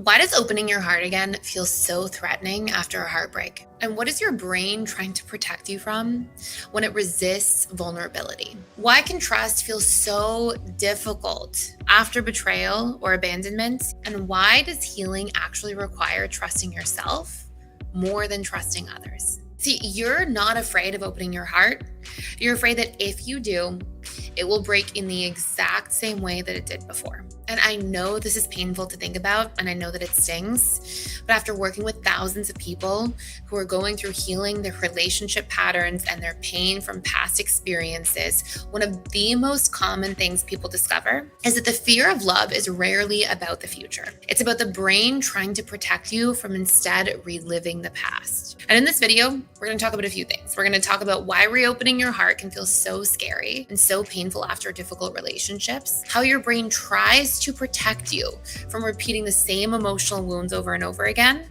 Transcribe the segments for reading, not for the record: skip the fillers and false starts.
Why does opening your heart again feel so threatening after a heartbreak? And what is your brain trying to protect you from when it resists vulnerability? Why can trust feel so difficult after betrayal or abandonment? And why does healing actually require trusting yourself more than trusting others? See, you're not afraid of opening your heart. You're afraid that if you do, it will break in the exact same way that it did before. And I know this is painful to think about, and I know that it stings. But after working with thousands of people who are going through healing their relationship patterns and their pain from past experiences, one of the most common things people discover is that the fear of love is rarely about the future. It's about the brain trying to protect you from instead reliving the past. And in this video, we're going to talk about a few things. We're going to talk about why reopening your heart can feel so scary and so painful after difficult relationships, how your brain tries to protect you from repeating the same emotional wounds over and over again,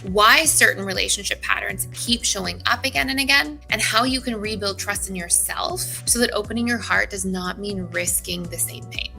why certain relationship patterns keep showing up again and again, and how you can rebuild trust in yourself so that opening your heart does not mean risking the same pain.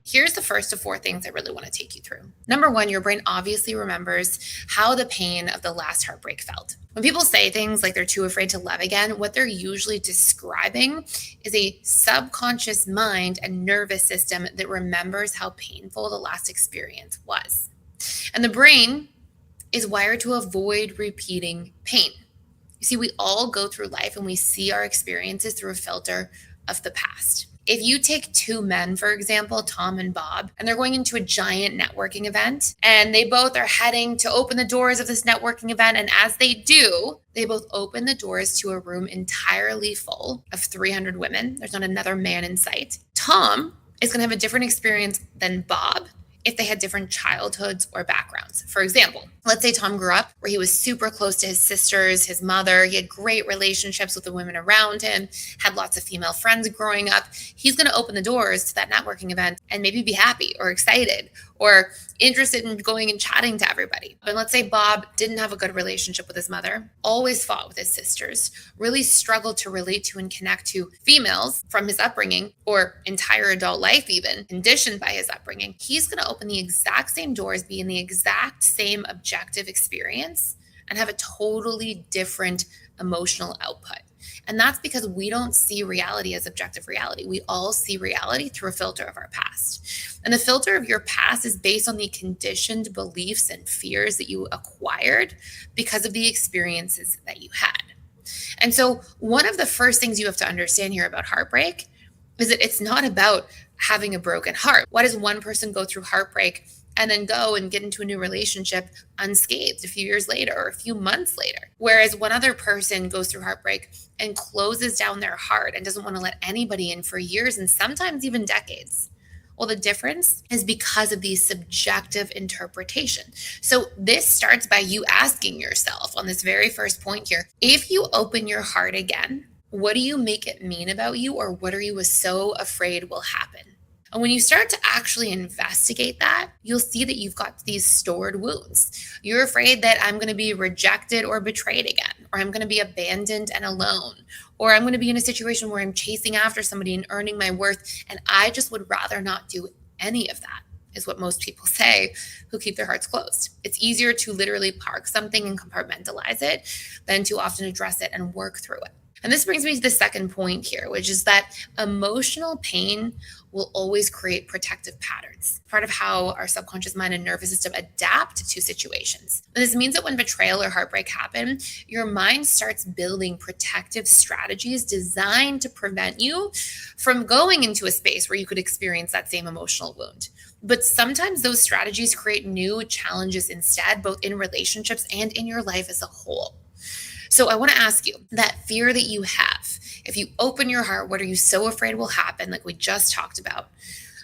Here's the first of 4 things I really want to take you through. Number 1, your brain obviously remembers how the pain of the last heartbreak felt. When people say things like they're too afraid to love again, what they're usually describing is a subconscious mind and nervous system that remembers how painful the last experience was. And the brain is wired to avoid repeating pain. You see, we all go through life and we see our experiences through a filter of the past. If you take 2 men, for example, Tom and Bob, and they're going into a giant networking event, and they both are heading to open the doors of this networking event. And as they do, they both open the doors to a room entirely full of 300 women. There's not another man in sight. Tom is going to have a different experience than Bob if they had different childhoods or backgrounds. For example, let's say Tom grew up where he was super close to his sisters, his mother. He had great relationships with the women around him, had lots of female friends growing up. He's going to open the doors to that networking event and maybe be happy or excited or interested in going and chatting to everybody. But let's say Bob didn't have a good relationship with his mother, always fought with his sisters, really struggled to relate to and connect to females from his upbringing or entire adult life even, conditioned by his upbringing. He's going to open the exact same doors, be in the exact same objective experience, and have a totally different emotional output. And that's because we don't see reality as objective reality. We all see reality through a filter of our past. And the filter of your past is based on the conditioned beliefs and fears that you acquired because of the experiences that you had. And so one of the first things you have to understand here about heartbreak is that it's not about having a broken heart. Why does one person go through heartbreak and then go and get into a new relationship unscathed a few years later or a few months later? Whereas one other person goes through heartbreak and closes down their heart and doesn't want to let anybody in for years and sometimes even decades. Well, the difference is because of the subjective interpretation. So this starts by you asking yourself on this very first point here, if you open your heart again, what do you make it mean about you, or what are you so afraid will happen? And when you start to actually investigate that, you'll see that you've got these stored wounds. You're afraid that I'm going to be rejected or betrayed again, or I'm going to be abandoned and alone, or I'm going to be in a situation where I'm chasing after somebody and earning my worth, and I just would rather not do any of that, is what most people say who keep their hearts closed. It's easier to literally park something and compartmentalize it than to often address it and work through it. And this brings me to the second point here, which is that emotional pain will always create protective patterns, part of how our subconscious mind and nervous system adapt to situations. And this means that when betrayal or heartbreak happen, your mind starts building protective strategies designed to prevent you from going into a space where you could experience that same emotional wound. But sometimes those strategies create new challenges instead, both in relationships and in your life as a whole. So I want to ask you, that fear that you have, if you open your heart, what are you so afraid will happen, like we just talked about?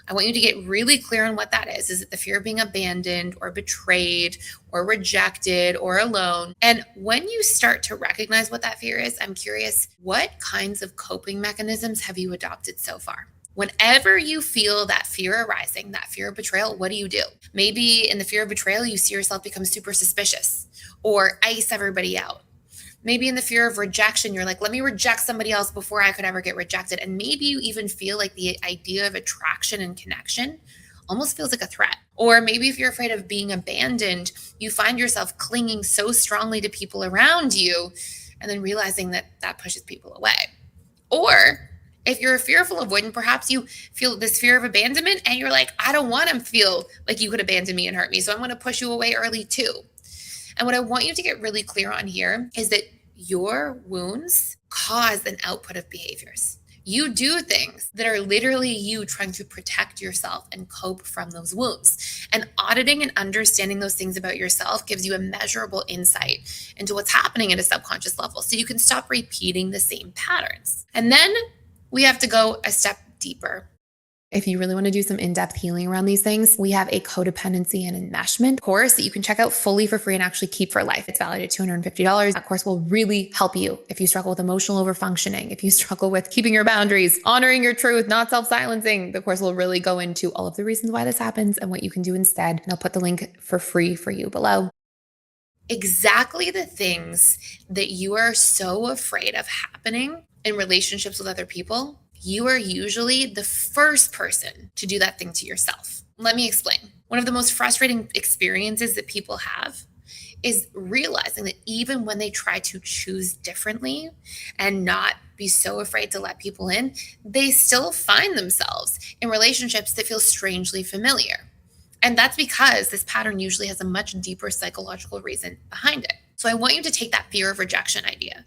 I want you to get really clear on what that is. Is it the fear of being abandoned or betrayed or rejected or alone? And when you start to recognize what that fear is, I'm curious, what kinds of coping mechanisms have you adopted so far? Whenever you feel that fear arising, that fear of betrayal, what do? Maybe in the fear of betrayal, you see yourself become super suspicious or ice everybody out. Maybe in the fear of rejection, you're like, let me reject somebody else before I could ever get rejected. And maybe you even feel like the idea of attraction and connection almost feels like a threat. Or maybe if you're afraid of being abandoned, you find yourself clinging so strongly to people around you and then realizing that that pushes people away. Or if you're a fearful avoidant, perhaps you feel this fear of abandonment and you're like, I don't want to feel like you could abandon me and hurt me. So I'm going to push you away early too. And what I want you to get really clear on here is that your wounds cause an output of behaviors. You do things that are literally you trying to protect yourself and cope from those wounds. And auditing and understanding those things about yourself gives you a measurable insight into what's happening at a subconscious level so you can stop repeating the same patterns. And then we have to go a step deeper. If you really want to do some in-depth healing around these things, we have a codependency and enmeshment course that you can check out fully for free and actually keep for life. It's valued at $250. That course will really help you if you struggle with emotional overfunctioning, if you struggle with keeping your boundaries, honoring your truth, not self-silencing. The course will really go into all of the reasons why this happens and what you can do instead. And I'll put the link for free for you below. Exactly the things that you are so afraid of happening in relationships with other people, you are usually the first person to do that thing to yourself. Let me explain. One of the most frustrating experiences that people have is realizing that even when they try to choose differently and not be so afraid to let people in, they still find themselves in relationships that feel strangely familiar. And that's because this pattern usually has a much deeper psychological reason behind it. So I want you to take that fear of rejection idea.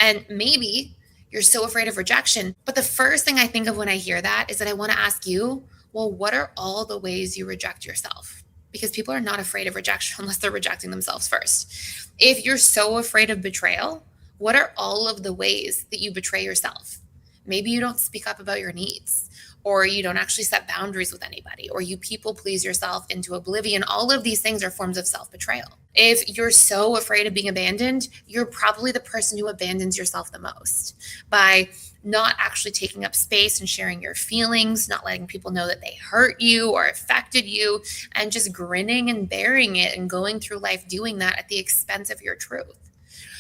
And maybe you're so afraid of rejection, but the first thing I think of when I hear that is that I want to ask you, well, what are all the ways you reject yourself? Because people are not afraid of rejection unless they're rejecting themselves first. If you're so afraid of betrayal, what are all of the ways that you betray yourself? Maybe you don't speak up about your needs, or you don't actually set boundaries with anybody, or you people please yourself into oblivion. All of these things are forms of self-betrayal. If you're so afraid of being abandoned, you're probably the person who abandons yourself the most by not actually taking up space and sharing your feelings, not letting people know that they hurt you or affected you, and just grinning and bearing it and going through life doing that at the expense of your truth.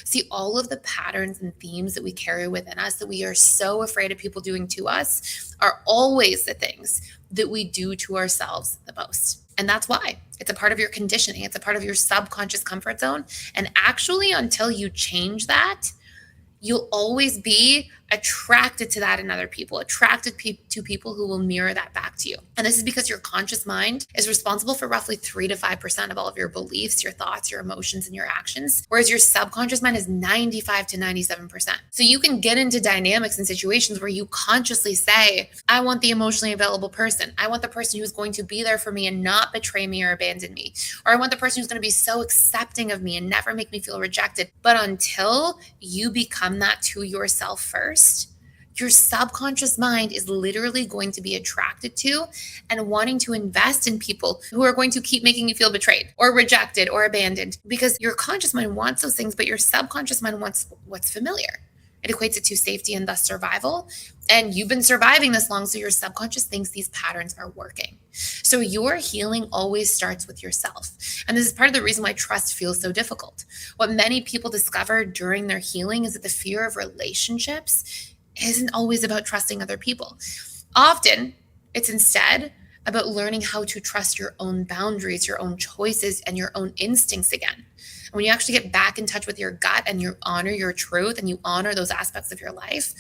See, all of the patterns and themes that we carry within us that we are so afraid of people doing to us are always the things that we do to ourselves the most. And that's why it's a part of your conditioning. It's a part of your subconscious comfort zone. And actually, until you change that, you'll always be attracted to that in other people, attracted to people who will mirror that back to you. And this is because your conscious mind is responsible for roughly 3 to 5% of all of your beliefs, your thoughts, your emotions, and your actions, whereas your subconscious mind is 95 to 97%. So you can get into dynamics and situations where you consciously say, I want the emotionally available person. I want the person who's going to be there for me and not betray me or abandon me. Or I want the person who's going to be so accepting of me and never make me feel rejected. But until you become that to yourself first, your subconscious mind is literally going to be attracted to and wanting to invest in people who are going to keep making you feel betrayed or rejected or abandoned, because your conscious mind wants those things, but your subconscious mind wants what's familiar. It equates it to safety and thus survival. And you've been surviving this long, so your subconscious thinks these patterns are working. So your healing always starts with yourself. And this is part of the reason why trust feels so difficult. What many people discover during their healing is that the fear of relationships isn't always about trusting other people. Often, it's instead about learning how to trust your own boundaries, your own choices, and your own instincts again. And when you actually get back in touch with your gut and you honor your truth and you honor those aspects of your life,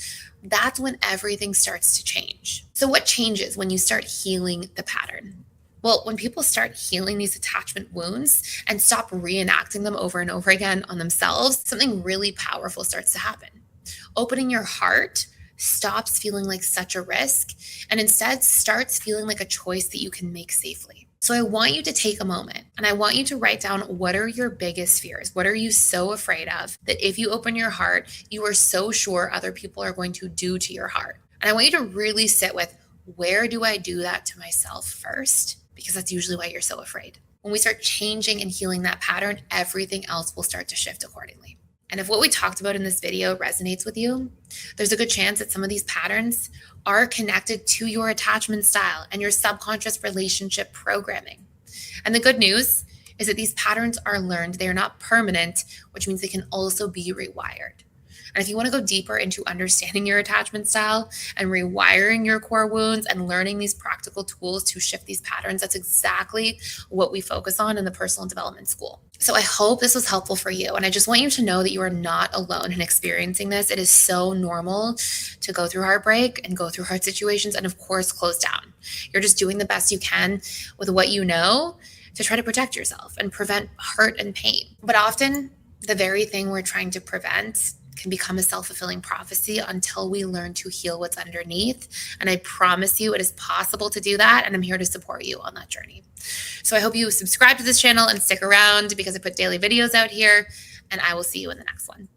that's when everything starts to change. So what changes when you start healing the pattern? Well, when people start healing these attachment wounds and stop reenacting them over and over again on themselves, something really powerful starts to happen. Opening your heart stops feeling like such a risk and instead starts feeling like a choice that you can make safely. So I want you to take a moment and I want you to write down, what are your biggest fears? What are you so afraid of that if you open your heart, you are so sure other people are going to do to your heart? And I want you to really sit with, where do I do that to myself first? Because that's usually why you're so afraid. When we start changing and healing that pattern, everything else will start to shift accordingly. And if what we talked about in this video resonates with you, there's a good chance that some of these patterns are connected to your attachment style and your subconscious relationship programming. And the good news is that these patterns are learned. They are not permanent, which means they can also be rewired. And if you want to go deeper into understanding your attachment style and rewiring your core wounds and learning these practical tools to shift these patterns, that's exactly what we focus on in the personal development school. So I hope this was helpful for you. And I just want you to know that you are not alone in experiencing this. It is so normal to go through heartbreak and go through hard situations and, of course, close down. You're just doing the best you can with what you know to try to protect yourself and prevent hurt and pain. But often, the very thing we're trying to prevent can become a self-fulfilling prophecy until we learn to heal what's underneath. And I promise you it is possible to do that. And I'm here to support you on that journey. So I hope you subscribe to this channel and stick around because I put daily videos out here, and I will see you in the next one.